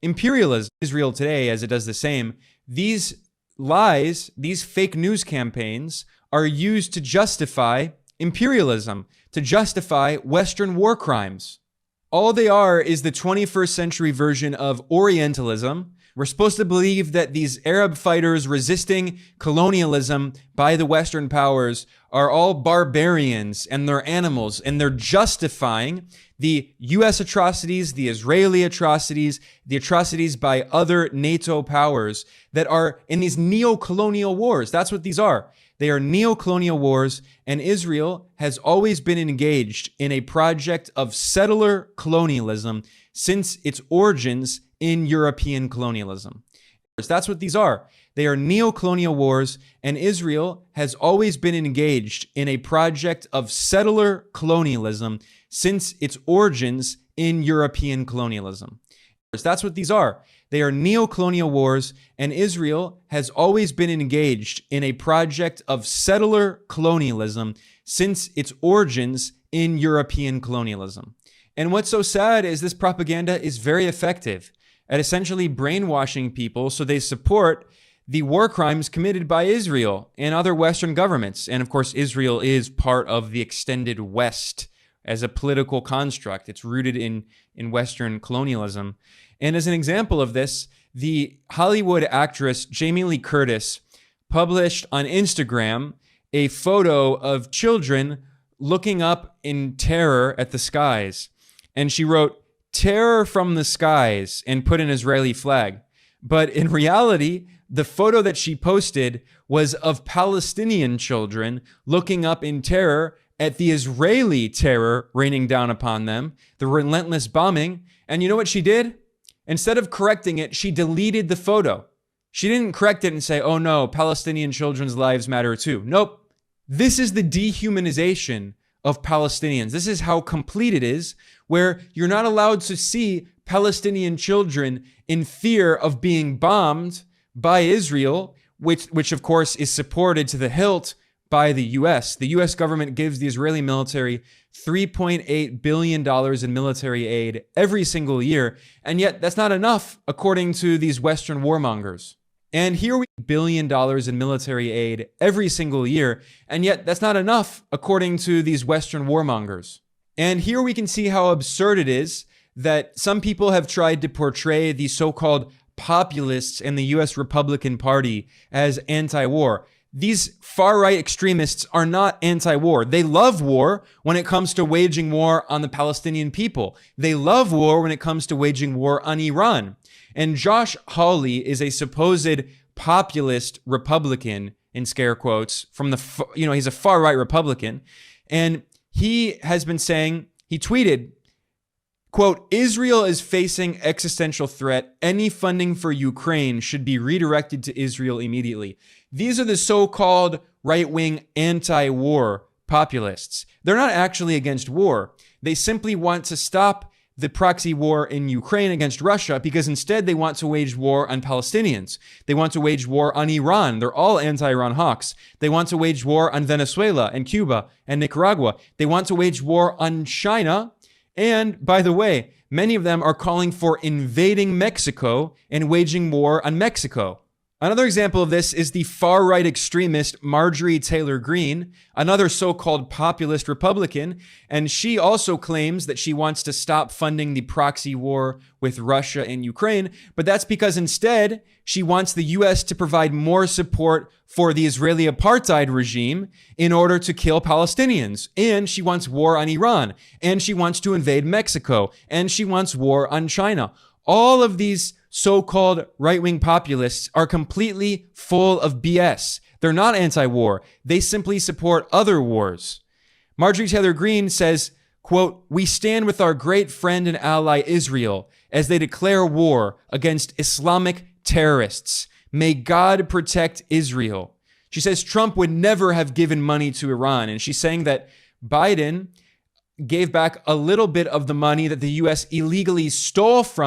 imperialism. Israel today, as it does the same, these lies, these fake news campaigns are used to justify imperialism, to justify Western war crimes. All they are is the 21st century version of Orientalism. We're supposed to believe that these Arab fighters resisting colonialism by the Western powers are all barbarians and they're animals, and they're justifying the US atrocities, the Israeli atrocities, the atrocities by other NATO powers that are in these neo-colonial wars. That's what these are. They are neo-colonial wars, and Israel has always been engaged in a project of settler colonialism since its origins in European colonialism. That's what these are. They are neo-colonial wars, and Israel has always been engaged in a project of settler colonialism since its origins in European colonialism. That's what these are. They are neo-colonial wars, and Israel has always been engaged in a project of settler colonialism since its origins in European colonialism. And what's so sad is this propaganda is very effective at essentially brainwashing people so they support the war crimes committed by Israel and other Western governments. And of course, Israel is part of the extended West as a political construct. It's rooted in Western colonialism. And as an example of this, the Hollywood actress Jamie Lee Curtis published on Instagram a photo of children looking up in terror at the skies. And she wrote, "Terror from the skies," and put an Israeli flag. But in reality, the photo that she posted was of Palestinian children looking up in terror at the Israeli terror raining down upon them, the relentless bombing. And you know what she did? Instead of correcting it, she deleted the photo. She didn't correct it and say, "Oh no, Palestinian children's lives matter too." Nope. This is the dehumanization of Palestinians. This is how complete it is, where you're not allowed to see Palestinian children in fear of being bombed by Israel, which of course is supported to the hilt by the US. The US government gives the Israeli military $3.8 billion in military aid every single year, and yet that's not enough according to these Western warmongers. And here we $1 billion in military aid every single year, and yet that's not enough according to these Western warmongers. And here we can see how absurd it is that some people have tried to portray the so-called populists in the US Republican Party as anti-war. These far-right extremists are not anti-war. They love war when it comes to waging war on the Palestinian people. They love war when it comes to waging war on Iran. And Josh Hawley is a supposed populist Republican, in scare quotes, from the, he's a far-right Republican. And he has been saying, he tweeted, quote, "Israel is facing existential threat. Any funding for Ukraine should be redirected to Israel immediately." These are the so-called right-wing anti-war populists. They're not actually against war. They simply want to stop the proxy war in Ukraine against Russia because instead they want to wage war on Palestinians. They want to wage war on Iran. They're all anti-Iran hawks. They want to wage war on Venezuela and Cuba and Nicaragua. They want to wage war on China. And by the way, many of them are calling for invading Mexico and waging war on Mexico. Another example of this is the far-right extremist Marjorie Taylor Greene, another so-called populist Republican, and she also claims that she wants to stop funding the proxy war with Russia and Ukraine, but that's because instead she wants the US to provide more support for the Israeli apartheid regime in order to kill Palestinians, and she wants war on Iran, and she wants to invade Mexico, and she wants war on China. All of these so-called right-wing populists are completely full of BS. They're not anti-war. They simply support other wars. Marjorie Taylor Greene says, quote, "We stand with our great friend and ally Israel as they declare war against Islamic terrorists. May God protect Israel." She says Trump would never have given money to Iran, and she's saying that Biden gave back a little bit of the money that the US illegally stole from